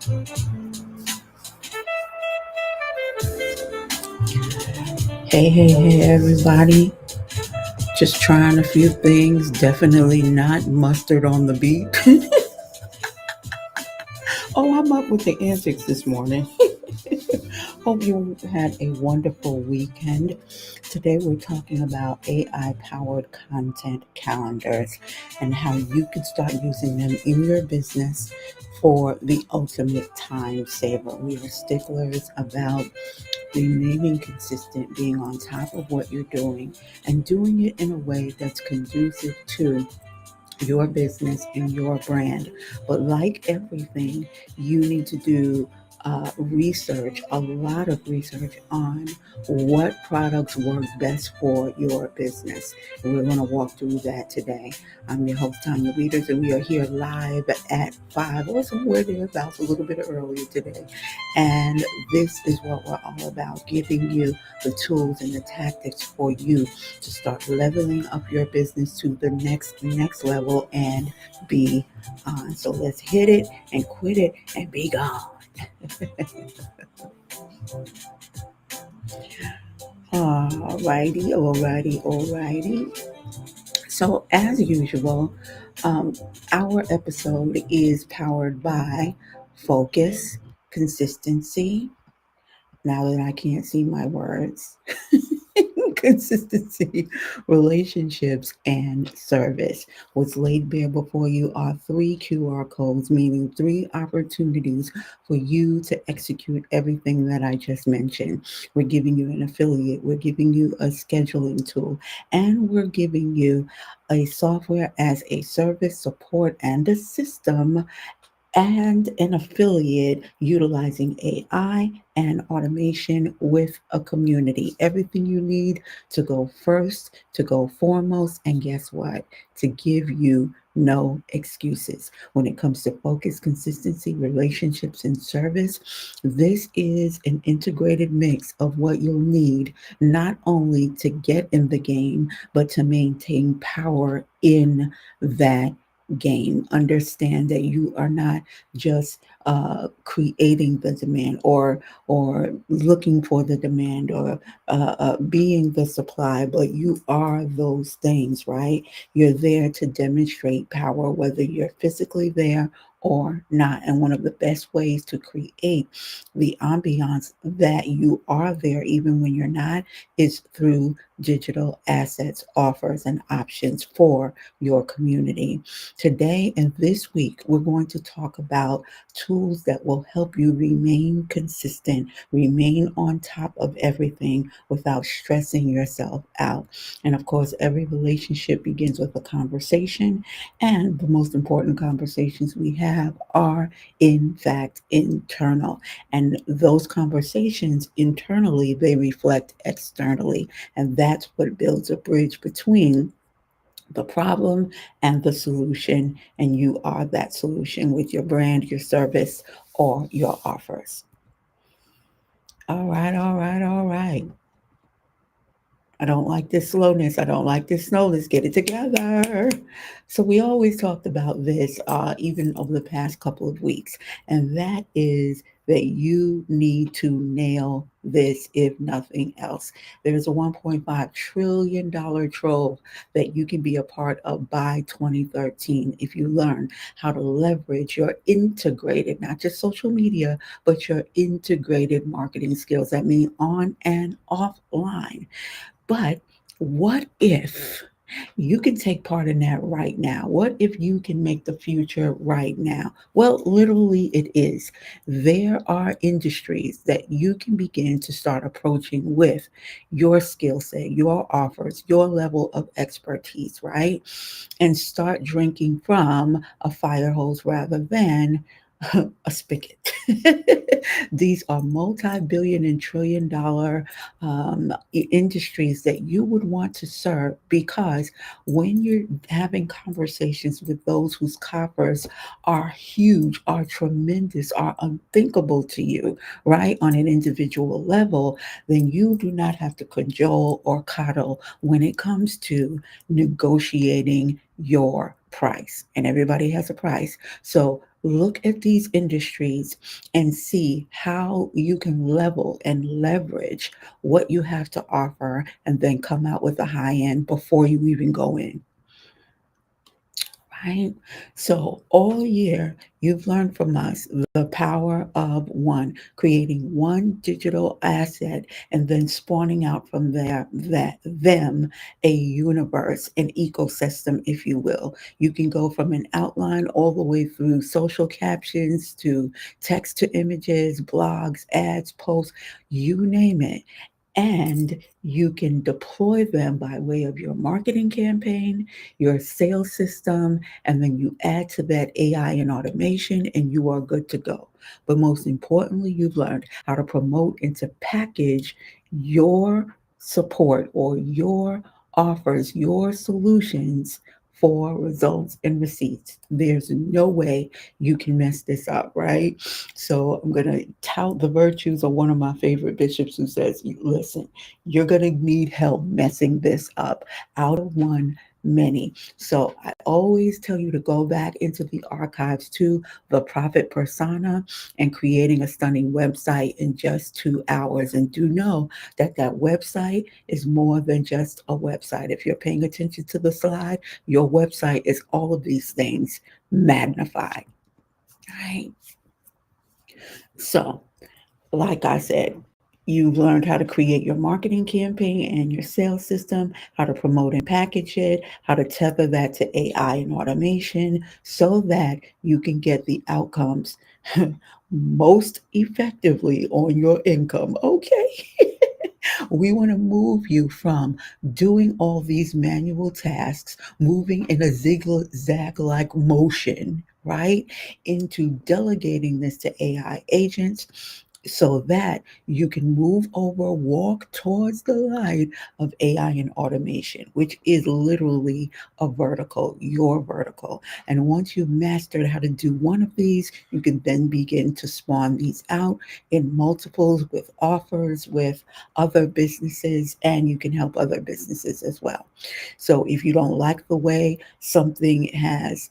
Hey, everybody. Just trying a few things. Definitely not mustard on the beat. Oh, I'm up with the antics this morning. Hope you had a wonderful weekend. Today, we're talking about AI powered content calendars and how you can start using them in your business for the ultimate time saver. We are sticklers about remaining consistent, being on top of what you're doing, and doing it in a way that's conducive to your business and your brand. But like everything, you need to do research, a lot of research on what products work best for your business. And we're going to walk through that today. I'm your host, Tanya Readers, and we are here live at 5 or somewhere thereabouts, a little bit earlier today. And this is what we're all about, giving you the tools and the tactics for you to start leveling up your business to the next level and be on. So let's hit it and quit it and be gone. Alrighty. So as usual, our episode is powered by focus, consistency. Now that I can't see my words. Consistency, relationships, and service. What's laid bare before you are three QR codes, meaning three opportunities for you to execute everything that I just mentioned. We're giving you an affiliate, we're giving you a scheduling tool, and we're giving you a software as a service, support, and a system and an affiliate utilizing AI and automation with a community. Everything you need to go first, to go foremost, and guess what? To give you no excuses. When it comes to focus, consistency, relationships, and service, this is an integrated mix of what you'll need not only to get in the game, but to maintain power in that game. Understand that you are not just creating the demand or looking for the demand or being the supply, but you are those things, right? You're there to demonstrate power, whether you're physically there or not. And one of the best ways to create the ambiance that you are there, even when you're not, is through digital assets, offers, and options for your community. Today and this week, we're going to talk about tools that will help you remain consistent, remain on top of everything without stressing yourself out. And of course, every relationship begins with a conversation, and the most important conversations we have are, in fact, internal. And those conversations internally, they reflect externally. And that's what builds a bridge between the problem and the solution, and you are that solution with your brand, your service, or your offers. All right. I don't like this slowness. I don't like this snow. Let's get it together. So we always talked about this, even over the past couple of weeks, and that is that you need to nail this if nothing else. There's a $1.5 trillion trove that you can be a part of by 2013 if you learn how to leverage your integrated, not just social media, but your integrated marketing skills that mean on and offline. But what if you can take part in that right now? What if you can make the future right now? Well, literally, it is. There are industries that you can begin to start approaching with your skill set, your offers, your level of expertise, right? And start drinking from a fire hose rather than a spigot. These are multi-billion and trillion dollar industries that you would want to serve, because when you're having conversations with those whose coffers are huge, are tremendous, are unthinkable to you, right, on an individual level, then you do not have to cajole or coddle when it comes to negotiating your price. And everybody has a price. So look at these industries and see how you can level and leverage what you have to offer and then come out with a high end before you even go in, right? So, all year, you've learned from us the power of one, creating one digital asset and then spawning out from there that them a universe, an ecosystem, if you will. You can go from an outline all the way through social captions to text to images, blogs, ads, posts, you name it, and you can deploy them by way of your marketing campaign, your sales system, and then you add to that AI and automation, and you are good to go. But most importantly, you've learned how to promote and to package your support or your offers, your solutions for results and receipts. There's no way you can mess this up, right? So I'm going to tout the virtues of one of my favorite bishops who says, listen, you're going to need help messing this up. Out of one, many. So I always tell you to go back into the archives to the prophet persona and creating a stunning website in just 2 hours. And do know that that website is more than just a website. If you're paying attention to the slide, your website is all of these things magnified. Right. So, like I said, you've learned how to create your marketing campaign and your sales system, how to promote and package it, how to tether that to AI and automation so that you can get the outcomes most effectively on your income. Okay. We want to move you from doing all these manual tasks, moving in a zigzag like motion, right, into delegating this to AI agents so that you can move over, walk towards the light of AI and automation, which is literally a vertical, your vertical. And once you've mastered how to do one of these, you can then begin to spawn these out in multiples with offers, with other businesses, and you can help other businesses as well. So if you don't like the way something has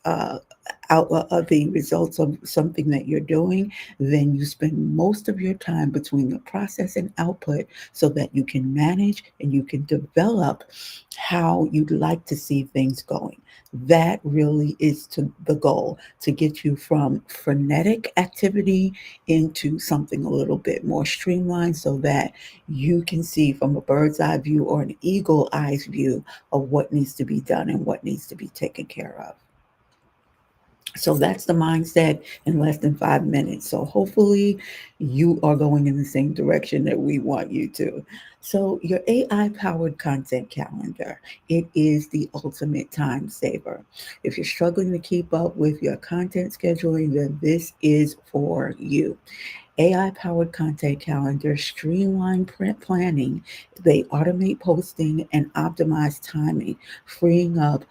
the results of something that you're doing, then you spend most of your time between the process and output so that you can manage and you can develop how you'd like to see things going. That really is to the goal to get you from frenetic activity into something a little bit more streamlined so that you can see from a bird's eye view or an eagle eyes view of what needs to be done and what needs to be taken care of. So that's the mindset in less than 5 minutes. So hopefully you are going in the same direction that we want you to. So your AI powered content calendar, it is the ultimate time saver. If you're struggling to keep up with your content scheduling, then this is for you. AI powered content calendars streamline print planning, they automate posting and optimize timing, freeing up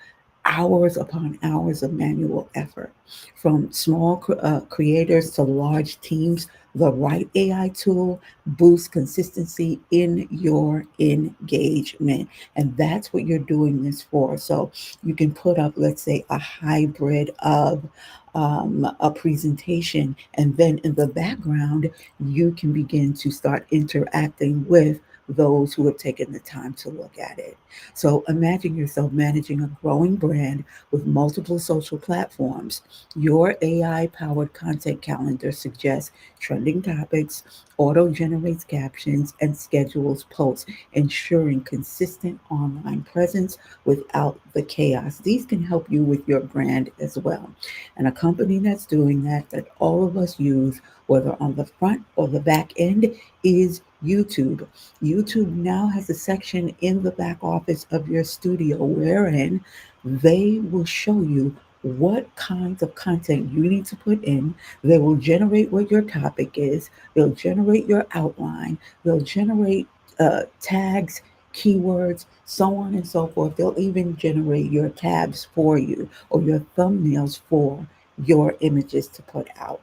hours upon hours of manual effort. From small creators to large teams, the right AI tool boosts consistency in your engagement. And that's what you're doing this for. So you can put up, let's say, a hybrid of a presentation, and then in the background, you can begin to start interacting with those who have taken the time to look at it. So imagine yourself managing a growing brand with multiple social platforms. Your AI powered content calendar suggests trending topics, auto generates captions, and schedules posts, ensuring consistent online presence without the chaos. These can help you with your brand as well. And a company that's doing that, that all of us use, whether on the front or the back end, is YouTube. YouTube now has a section in the back office of your studio wherein they will show you what kinds of content you need to put in. They will generate what your topic is, they'll generate your outline, they'll generate tags, keywords, so on and so forth. They'll even generate your tabs for you or your thumbnails for your images to put out.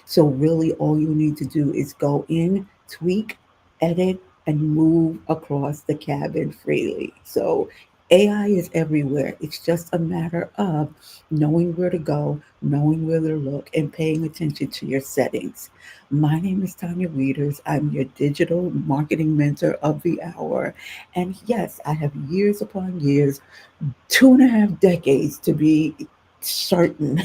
So, really, all you need to do is go in, tweak, edit, and move across the cabin freely. So, AI is everywhere. It's just a matter of knowing where to go, knowing where to look, and paying attention to your settings. My name is Tanya Readers. I'm your digital marketing mentor of the hour. And yes, I have years upon years, 2.5 decades to be certain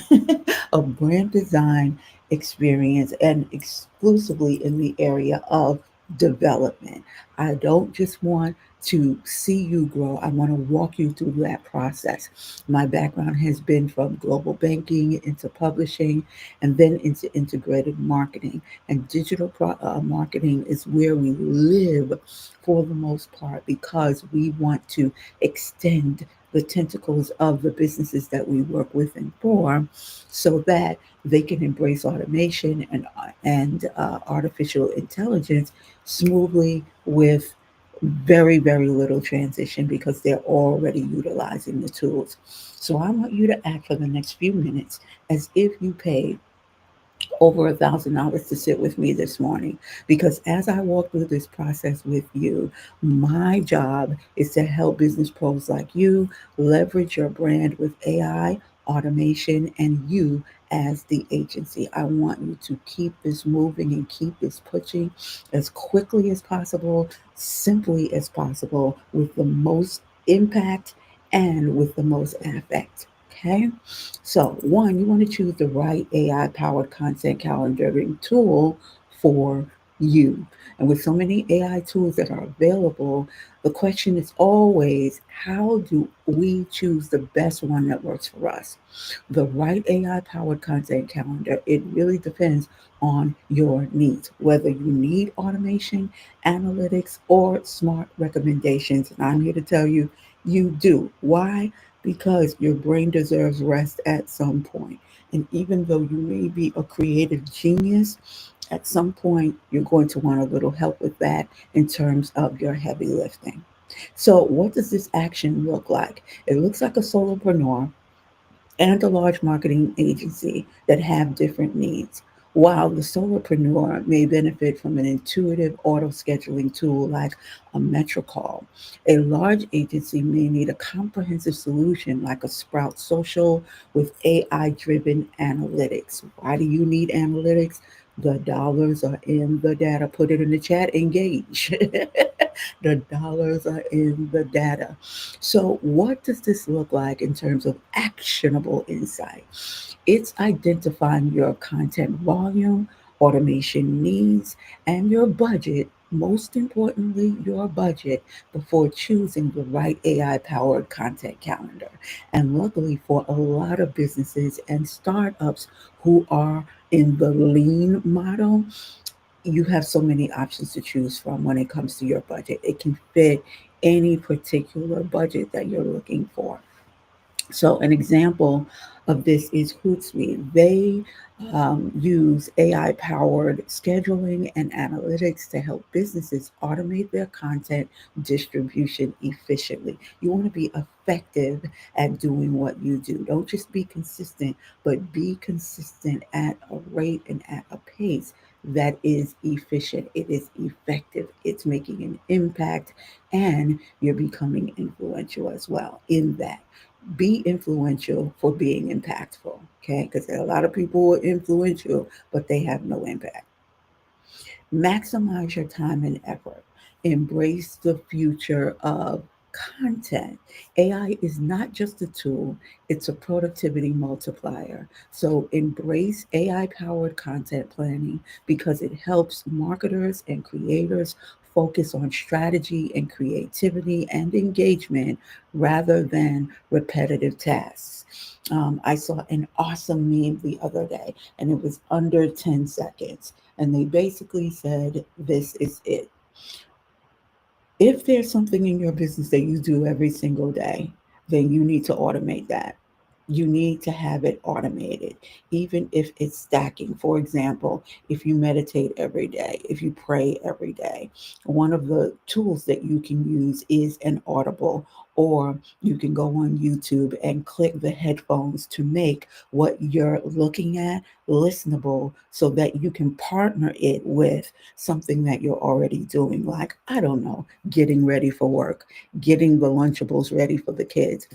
of brand design experience and exclusively in the area of development. I don't just want to see you grow, I want to walk you through that process. My background has been from global banking into publishing and then into integrated marketing. And digital marketing is where we live for the most part because we want to extend the tentacles of the businesses that we work with and for so that they can embrace automation and artificial intelligence smoothly with very, very little transition because they're already utilizing the tools. So I want you to act for the next few minutes as if you paid over $1,000 to sit with me this morning because as I walk through this process with you, my job is to help business pros like you leverage your brand with AI, automation, and you as the agency. I want you to keep this moving and keep this pushing as quickly as possible, simply as possible, with the most impact and with the most affect. Okay? So, one, you want to choose the right AI powered content calendaring tool for you. And with so many AI tools that are available, the question is always how do we choose the best one that works for us? The right AI powered content calendar, it really depends on your needs, whether you need automation, analytics, or smart recommendations. And I'm here to tell you, you do. Why? Because your brain deserves rest at some point. And even though you may be a creative genius, at some point you're going to want a little help with that in terms of your heavy lifting. So, what does this action look like? It looks like a solopreneur and a large marketing agency that have different needs. While the solopreneur may benefit from an intuitive auto scheduling tool like a MetroCall, a large agency may need a comprehensive solution like a Sprout Social with AI driven analytics. Why do you need analytics? The dollars are in the data. Put it in the chat, engage. The dollars are in the data. So, what does this look like in terms of actionable insight? It's identifying your content volume, automation needs, and your budget. Most importantly, your budget before choosing the right AI powered content calendar. And luckily, for a lot of businesses and startups who are in the lean model, you have so many options to choose from when it comes to your budget. It can fit any particular budget that you're looking for. So, an example of this is Hootsuite. They use AI powered scheduling and analytics to help businesses automate their content distribution efficiently. You want to be effective at doing what you do. Don't just be consistent, but be consistent at a rate and at a pace that is efficient. It is effective. It's making an impact, and you're becoming influential as well in that. Be influential for being impactful. Okay, because there are a lot of people who are influential, but they have no impact. Maximize your time and effort. Embrace the future of content. AI is not just a tool, it's a productivity multiplier. So embrace AI powered content planning because it helps marketers and creators focus on strategy and creativity and engagement rather than repetitive tasks. I saw an awesome meme the other day, and it was under 10 seconds. And they basically said, this is it. If there's something in your business that you do every single day, then you need to automate that. You need to have it automated, even if it's stacking. For example, if you meditate every day, if you pray every day, one of the tools that you can use is an Audible, or you can go on YouTube and click the headphones to make what you're looking at listenable so that you can partner it with something that you're already doing, like, I don't know, getting ready for work, getting the Lunchables ready for the kids,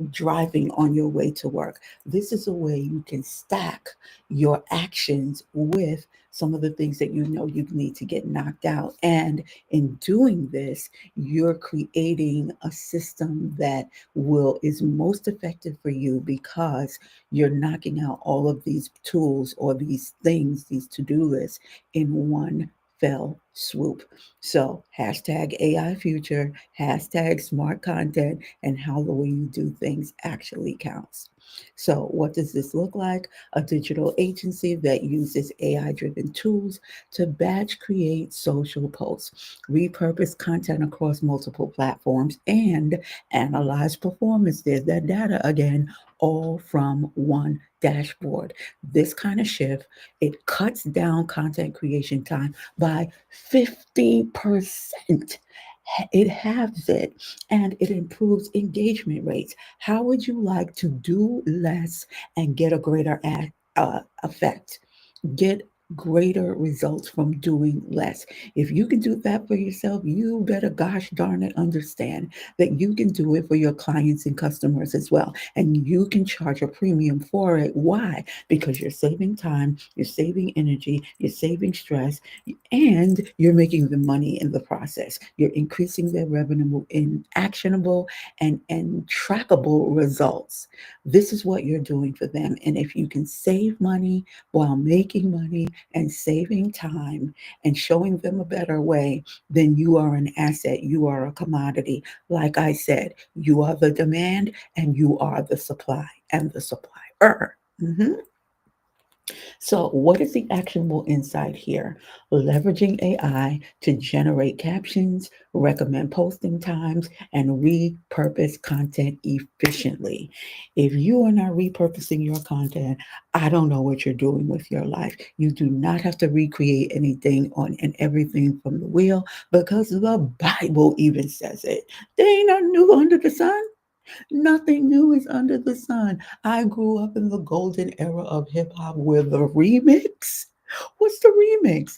driving on your way to work. This is a way you can stack your actions with some of the things that you know you need to get knocked out. And in doing this, you're creating a system that will is most effective for you because you're knocking out all of these tools or these things, these to-do lists in one fell swoop. So hashtag AI future, hashtag smart content, and how the way you do things actually counts. So what does this look like? A digital agency that uses AI driven tools to batch create social posts, repurpose content across multiple platforms, and analyze performance. There's that data again, all from one dashboard. This kind of shift, it cuts down content creation time by 50%. It halves it, and it improves engagement rates. How would you like to do less and get a greater effect? Get greater results from doing less. If you can do that for yourself, you better gosh darn it understand that you can do it for your clients and customers as well. And you can charge a premium for it. Why? Because you're saving time, you're saving energy, you're saving stress, and you're making the money in the process. You're increasing their revenue in actionable and trackable results. This is what you're doing for them. And if you can save money while making money and saving time and showing them a better way, then you are an asset. You are a commodity. Like I said, you are the demand and you are the supply and the supplier. Mhm. So, what is the actionable insight here? Leveraging AI to generate captions, recommend posting times, and repurpose content efficiently. If you are not repurposing your content, I don't know what you're doing with your life. You do not have to recreate anything on and everything from the wheel because the Bible even says it. There ain't nothing new under the sun. Nothing new is under the sun. I grew up in the golden era of hip hop where the remix, what's the remix?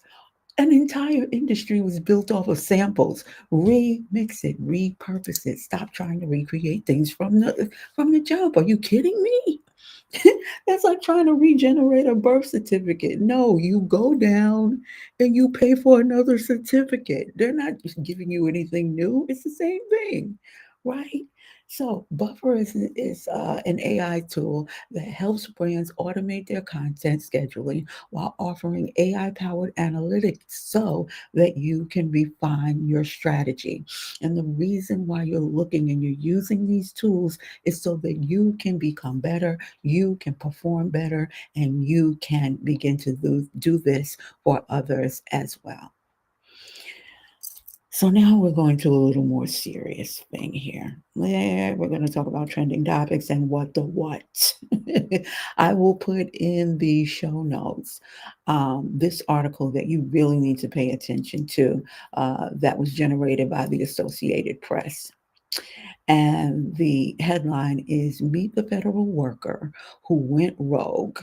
An entire industry was built off of samples. Remix it, repurpose it. Stop trying to recreate things from the jump. Are you kidding me? That's like trying to regenerate a birth certificate. No, you go down and you pay for another certificate. They're not just giving you anything new. It's the same thing, right? So Buffer is an AI tool that helps brands automate their content scheduling while offering AI-powered analytics so that you can refine your strategy. And the reason why you're looking and you're using these tools is so that you can become better, you can perform better, and you can begin to do this for others as well. So now we're going to a little more serious thing here. Yeah, we're going to talk about trending topics and what the what. I will put in the show notes this article that you really need to pay attention to that was generated by the Associated Press. And the headline is Meet the Federal Worker Who Went Rogue.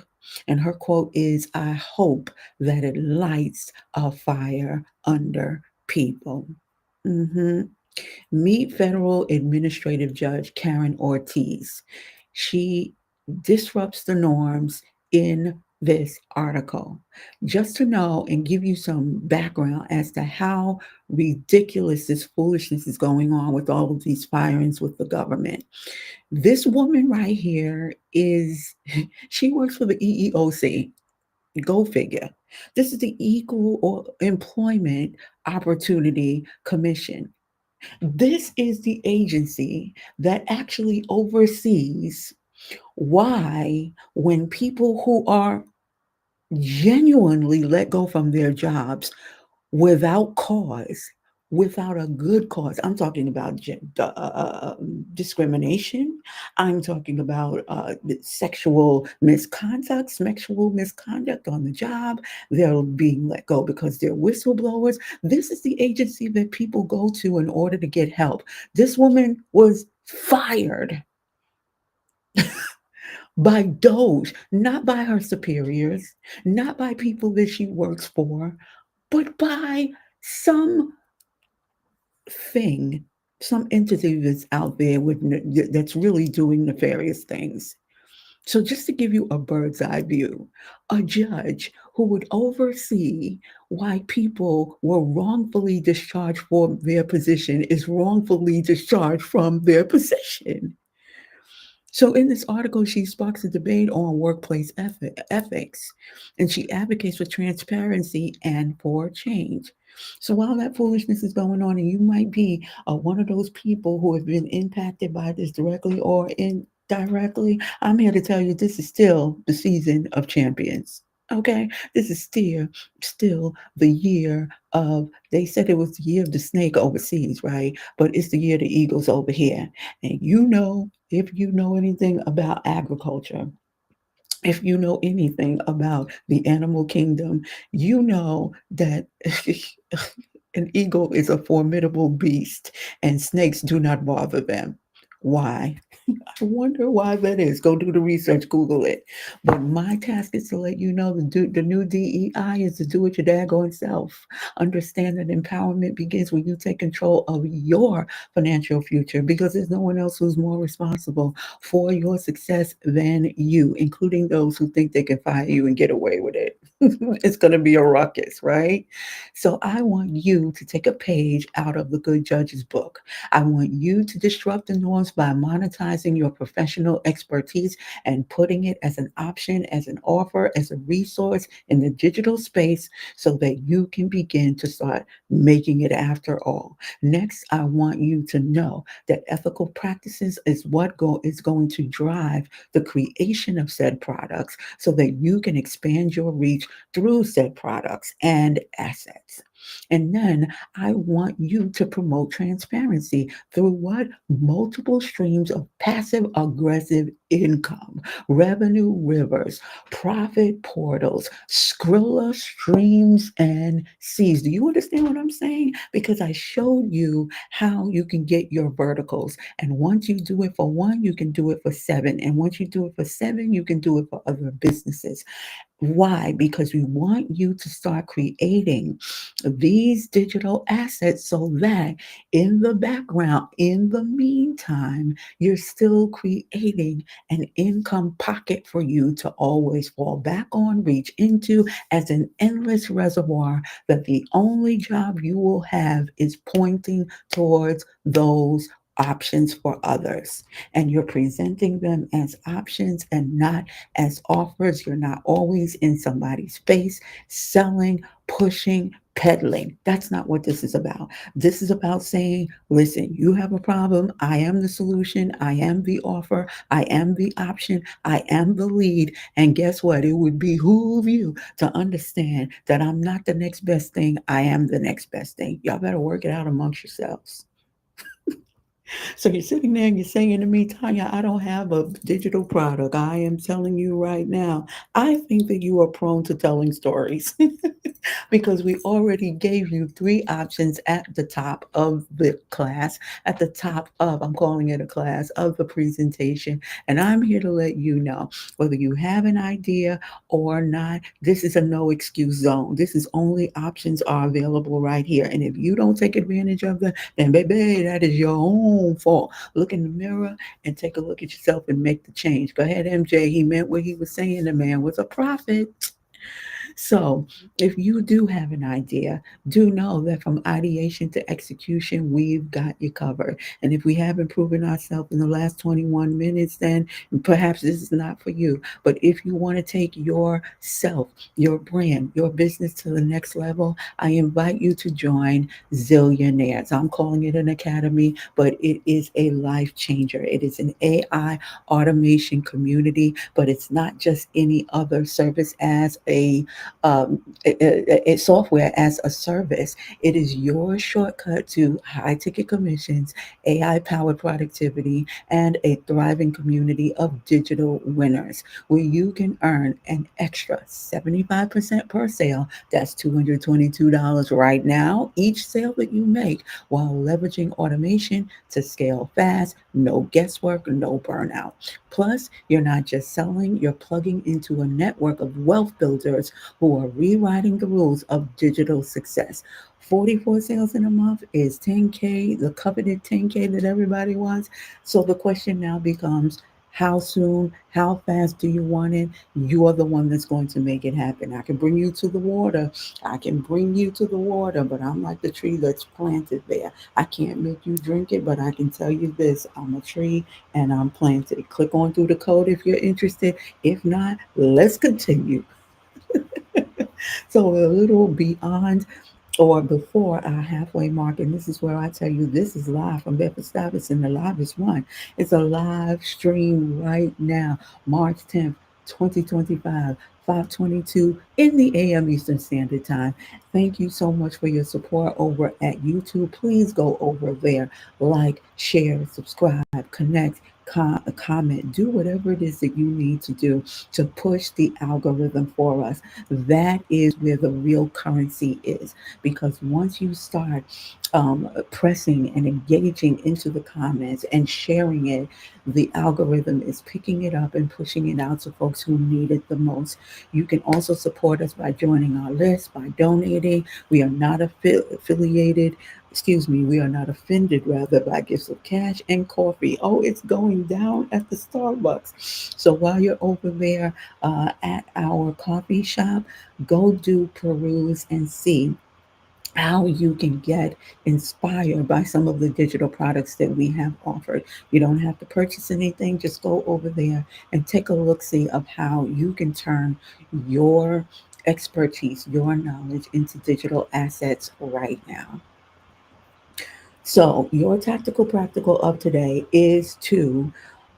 And her quote is, I hope that it lights a fire under people. Mhm. Meet federal administrative judge Karen Ortiz. She disrupts the norms in this article. Just to know and give you some background as to how ridiculous this foolishness is going on with all of these firings with the government. This woman right here is, she works for the EEOC. Go figure. This is the Equal Employment Opportunity Commission. This is the agency that actually oversees why, when people who are genuinely let go from their jobs without cause, without a good cause. I'm talking about discrimination. I'm talking about sexual misconduct on the job. They're being let go because they're whistleblowers. This is the agency that people go to in order to get help. This woman was fired by those, not by her superiors, not by people that she works for, but by some thing, some entity that's out there that's really doing nefarious things. So, just to give you a bird's eye view, a judge who would oversee why people were wrongfully discharged from their position is wrongfully discharged from their position. So, in this article, she sparks a debate on workplace ethics, and she advocates for transparency and for change. So, while that foolishness is going on, and you might be one of those people who have been impacted by this directly or indirectly, I'm here to tell you this is still the season of champions. Okay, this is still the year of. They said it was the year of the snake overseas, right? But it's the year of the eagles over here. And you know, if you know anything about agriculture, if you know anything about the animal kingdom, you know that an eagle is a formidable beast and snakes do not bother them. Why? I wonder why that is. Go do the research, Google it. But my task is to let you know the new DEI is to do it your daggone self. Understand that empowerment begins when you take control of your financial future because there's no one else who's more responsible for your success than you, including those who think they can fire you and get away with it. It's going to be a ruckus, right? So I want you to take a page out of the Good Judge's book. I want you to disrupt the norms by monetizing your professional expertise and putting it as an option, as an offer, as a resource in the digital space so that you can begin to start making it after all. Next, I want you to know that ethical practices is what is going to drive the creation of said products so that you can expand your reach through said products and assets. And then I want you to promote transparency through what? Multiple streams of passive aggressive income, revenue rivers, profit portals, Skrilla streams, and seeds. Do you understand what I'm saying? Because I showed you how you can get your verticals. And once you do it for one, you can do it for seven. And once you do it for seven, you can do it for other businesses. Why? Because we want you to start creating these digital assets so that in the background, in the meantime, you're still creating an income pocket for you to always fall back on, reach into as an endless reservoir that the only job you will have is pointing towards those options for others. And you're presenting them as options and not as offers. You're not always in somebody's face selling, pushing, peddling. That's not what this is about. This is about saying, listen, you have a problem. I am the solution. I am the offer. I am the option. I am the lead. And guess what? It would behoove you to understand that I'm not the next best thing. I am the next best thing. Y'all better work it out amongst yourselves. So you're sitting there and you're saying to me, Tanya, I don't have a digital product. I am telling you right now, I think that you are prone to telling stories because we already gave you three options at the top of the class, at the top of, I'm calling it a class, of the presentation. And I'm here to let you know whether you have an idea or not, this is a no excuse zone. This is only options are available right here. And if you don't take advantage of them, then baby, that is your own fault. Look in the mirror and take a look at yourself and make the change. Go ahead, MJ. He meant what he was saying. The man was a prophet. So, if you do have an idea, do know that from ideation to execution, we've got you covered. And if we haven't proven ourselves in the last 21 minutes, then perhaps this is not for you. But if you want to take yourself, your brand, your business to the next level, I invite you to join Zillionaires. I'm calling it an academy, but it is a life changer. It is an AI automation community, but it's not just any other service as a software as a service. It is your shortcut to high ticket commissions, AI powered productivity, and a thriving community of digital winners where you can earn an extra 75% per sale. That's $222 right now, each sale that you make, while leveraging automation to scale fast, no guesswork, no burnout. Plus, you're not just selling, you're plugging into a network of wealth builders who are rewriting the rules of digital success. 44 sales in a month is 10K, the coveted 10K that everybody wants. So the question now becomes, how soon, how fast do you want it? You are the one that's going to make it happen. I can bring you to the water. I can bring you to the water, but I'm like the tree that's planted there. I can't make you drink it, but I can tell you this, I'm a tree and I'm planted. Click on through the code if you're interested. If not, let's continue. So a little beyond or before our halfway mark, and this is where I tell you this is live from Bedford Stuyvesant. The live is one. It's a live stream right now, March 10th, 2025, 5:22 in the AM Eastern Standard Time. Thank you so much for your support over at YouTube. Please go over there, like, share, subscribe, connect, comment, do whatever it is that you need to do to push the algorithm for us. That is where the real currency is. Because once you start pressing and engaging into the comments and sharing it, the algorithm is picking it up and pushing it out to folks who need it the most. You can also support us by joining our list, by donating. We are not affiliated. Excuse me, we are not offended rather by gifts of cash and coffee. Oh, it's going down at the Starbucks. So while you're over there at our coffee shop, go do peruse and see how you can get inspired by some of the digital products that we have offered. You don't have to purchase anything, just go over there and take a look see of how you can turn your expertise, your knowledge into digital assets right now. So, your tactical practical of today is to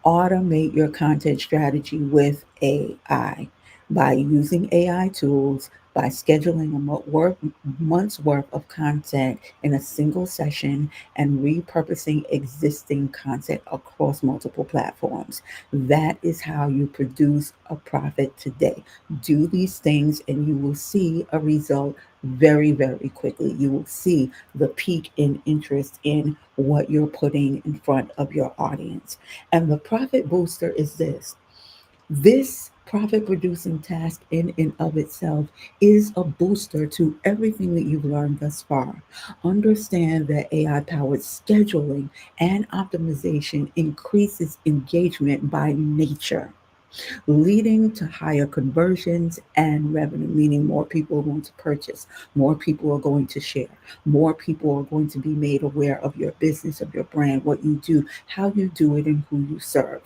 automate your content strategy with AI by using AI tools, by scheduling a month's worth of content in a single session and repurposing existing content across multiple platforms. That is how you produce a profit today. Do these things and you will see a result very, very quickly. You will see the peak in interest in what you're putting in front of your audience. And the profit booster is this. This profit producing task in and of itself is a booster to everything that you've learned thus far. Understand that AI powered scheduling and optimization increases engagement by nature, leading to higher conversions and revenue, meaning more people are going to purchase, more people are going to share, more people are going to be made aware of your business, of your brand, what you do, how you do it, and who you serve.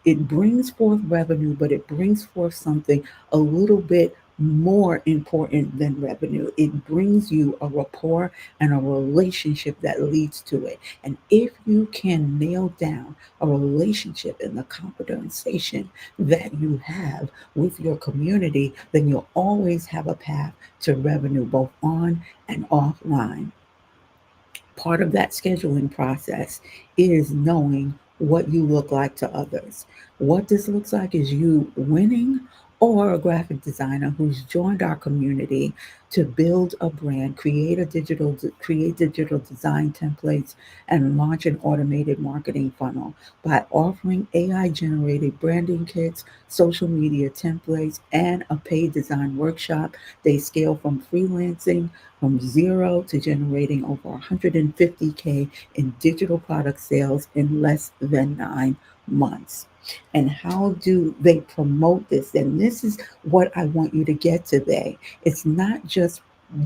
It brings forth revenue, but it brings forth something a little bit more important than revenue. It brings you a rapport and a relationship that leads to it. And if you can nail down a relationship and the conversation that you have with your community, then you'll always have a path to revenue both on and offline. Part of that scheduling process is knowing what you look like to others. What this looks like is you winning or a graphic designer who's joined our community to build a brand, create digital design templates and launch an automated marketing funnel by offering AI generated branding kits, social media templates and a paid design workshop. They scale from freelancing from zero to generating over 150K in digital product sales in less than 9 months. And how do they promote this? And this is what I want you to get today. It's not just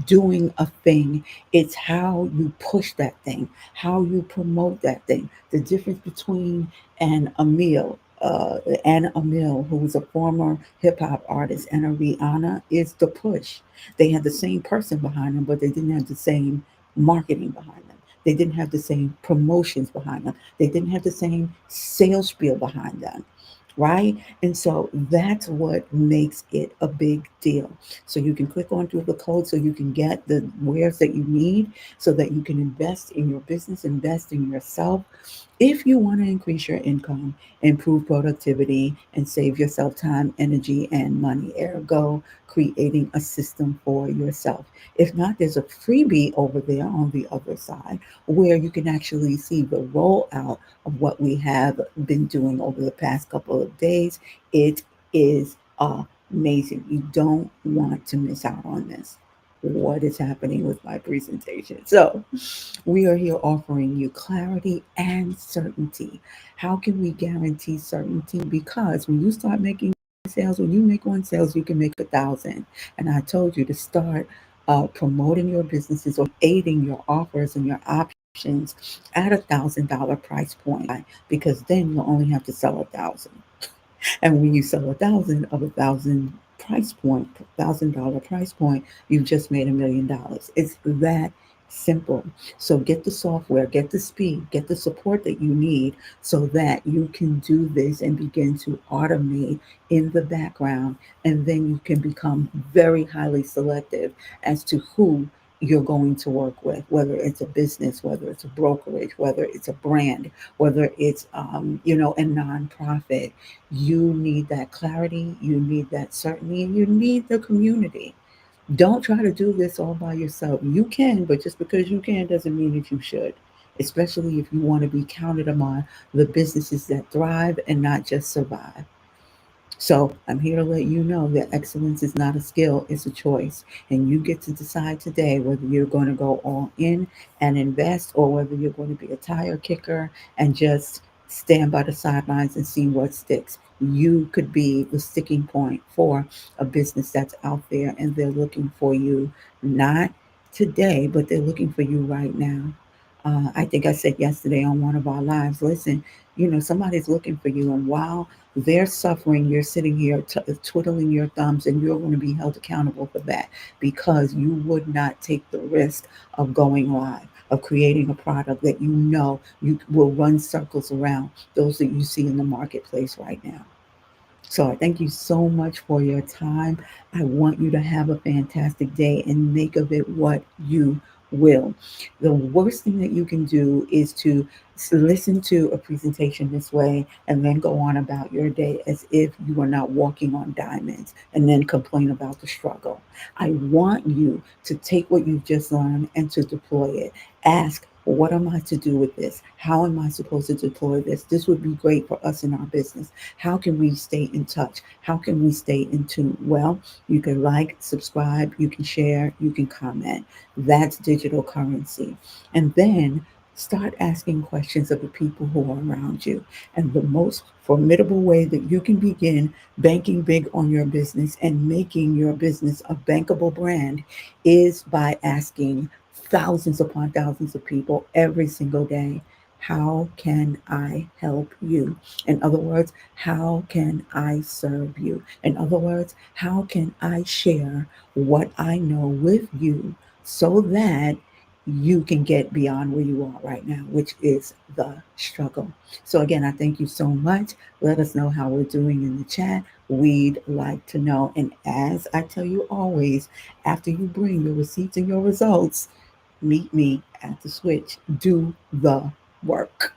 doing a thing, it's how you push that thing, how you promote that thing. The difference between Anna Emil, who was a former hip hop artist, and a Rihanna is the push. They had the same person behind them, but they didn't have the same marketing behind them. They didn't have the same promotions behind them. They didn't have the same sales spiel behind them, right? And so that's what makes it a big deal. So you can click onto the code so you can get the wares that you need so that you can invest in your business, invest in yourself. If you want to increase your income, improve productivity, and save yourself time, energy, and money, ergo, creating a system for yourself. If not, there's a freebie over there on the other side where you can actually see the rollout of what we have been doing over the past couple of days. It is amazing. You don't want to miss out on this. What is happening with my presentation? So, we are here offering you clarity and certainty. How can we guarantee certainty? Because when you start making sales, when you make one sales, you can make 1,000. And I told you to start promoting your businesses or creating your offers and your options at $1,000 price point. Because then you'll only have to sell 1,000. And when you sell 1,000 of 1,000 price point, $1,000 price point, you've just made $1 million. It's that simple. So get the software, get the speed, get the support that you need so that you can do this and begin to automate in the background. And then you can become very highly selective as to who you're going to work with, whether it's a business, whether it's a brokerage, whether it's a brand, whether it's a nonprofit. You need that clarity, you need that certainty, and you need the community. Don't try to do this all by yourself. You can, but just because you can doesn't mean that you should, especially if you want to be counted among the businesses that thrive and not just survive. So I'm here to let you know that excellence is not a skill, it's a choice. And you get to decide today whether you're going to go all in and invest or whether you're going to be a tire kicker and just stand by the sidelines and see what sticks. You could be the sticking point for a business that's out there and they're looking for you, not today, but they're looking for you right now. I think I said yesterday on one of our lives, listen, somebody's looking for you. And while they're suffering, you're sitting here twiddling your thumbs, and you're going to be held accountable for that because you would not take the risk of going live, of creating a product that you know you will run circles around those that you see in the marketplace right now. So I thank you so much for your time. I want you to have a fantastic day and make of it what you will. The worst thing that you can do is to listen to a presentation this way and then go on about your day as if you are not walking on diamonds and then complain about the struggle. I want you to take what you've just learned and to deploy it. Ask, what am I to do with this? How am I supposed to deploy this? This would be great for us in our business. How can we stay in touch? How can we stay in tune? Well, you can like, subscribe, you can share, you can comment. That's digital currency. And then start asking questions of the people who are around you. And the most formidable way that you can begin banking big on your business and making your business a bankable brand is by asking thousands upon thousands of people every single day, how can I help you? In other words, how can I serve you? In other words, how can I share what I know with you so that you can get beyond where you are right now, which is the struggle. So, again, I thank you so much. Let us know how we're doing in the chat. We'd like to know. And as I tell you always, after you bring your receipts and your results, meet me at the switch. Do the work.